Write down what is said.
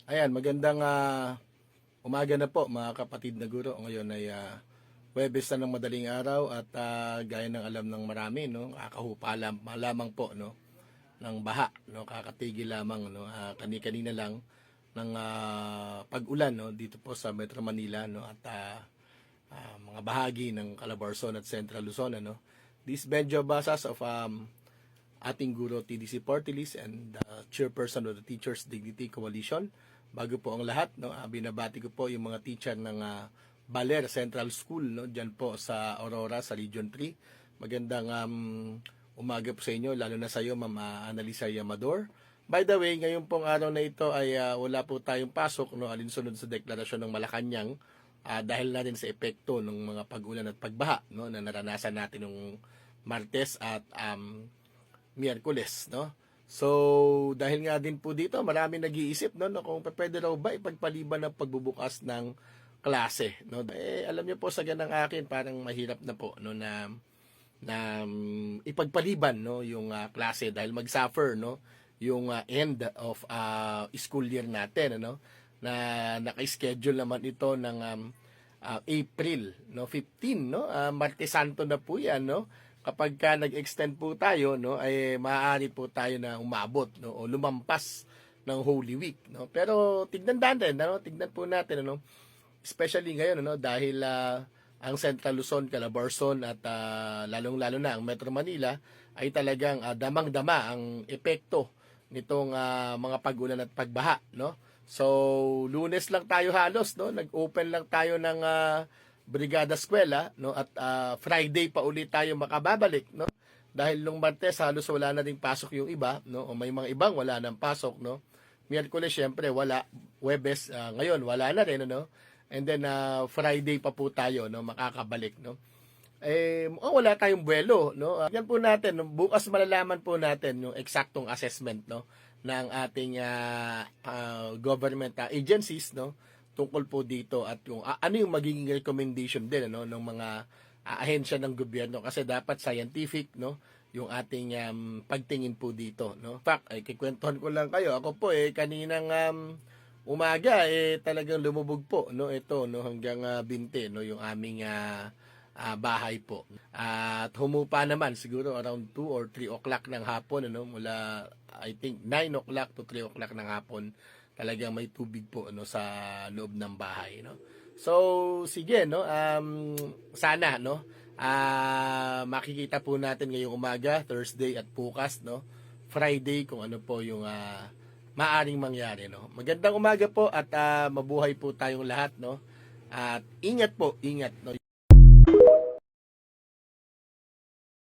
Ayan, magandang umaga na po mga kapatid na guro. Ngayon ay Huwebes na ng madaling araw at gaya ng alam ng marami, no, kakahupa lamang po, no, ng baha, no, kakatigil lamang, no, kani-kanina lang ng pag-ulan, no, dito po sa Metro Manila, no, at mga bahagi ng Calabarzon at Central Luzon, no. This medyo basas of ating guro TDC Party List and chairperson of the Teachers Dignity Coalition. Bago po ang lahat, no, binabati ko po yung mga teacher ng Baler Central School, no, diyan po sa Aurora sa Region 3. Magandang umaga po sa inyo, lalo na sa iyo, Ma'am Analisa Yamador. By the way, ngayon pong araw na ito ay wala po tayong pasok, no, alinsunod sa deklarasyon ng Malacanang dahil na rin sa epekto ng mga pag-ulan at pagbaha, no, na naranasan natin nung Martes at Miyerkules, no? So, dahil nga din po dito, marami nag-iisip, no, na kung pwede raw ba ipagpaliban ng pagbubukas ng klase, no? Alam niyo po sa ganang akin, parang mahirap na po, no, na ipagpaliban, no, yung klase dahil mag-suffer, no, yung end of school year natin, ano, na naka-schedule naman ito ng April, no, 15, no, Martes Santo na po yan, no. Kapag nag-extend po tayo, no, ay maaari po tayo na umabot, no, o lumampas ng Holy Week, no. Pero tignan natin, no, tignan po natin, ano, especially ngayon, ano, dahil ang Central Luzon, Calabarzon at lalong-lalo na ang Metro Manila ay talagang damang-dama ang epekto nitong mga pag-ulan at pagbaha, no. So, Lunes lang tayo halos, no, nag-open lang tayo ng Brigada Eskwela, no, at Friday pa ulit tayo makababalik, no, dahil nung Martes halos wala na ding pasok yung iba, no, o may mga ibang wala nang pasok, no. Miyerkules syempre wala, Huwebes ngayon wala na rin, no, and then Friday pa po tayo, no, makakabalik, no. Mukhang wala tayong buwelo, no. Yan po natin, no, bukas malalaman po natin yung eksaktong assessment, no, ng ating government agencies, no, tungkol po dito at yung ano yung magiging recommendation din, ano, ng mga ahensya ng gobyerno, kasi dapat scientific, no, yung ating pagtingin po dito, no. In fact, ay kikwentuhan ko lang kayo, ako po kaninang umaga talagang lumubog po, no, ito, no, hanggang binte, no, yung aming bahay po. At humupa naman siguro around 2 or 3 o'clock ng hapon, ano, mula I think 9 o'clock to 3 o'clock ng hapon, talagang may tubig po, ano, sa loob ng bahay, no. So sige, no, sana, no, makikita po natin ngayong umaga, Thursday at bukas, no, Friday, kung ano po yung maaring mangyari, no. Magandang umaga po at mabuhay po tayong lahat, no. At ingat po, ingat, no.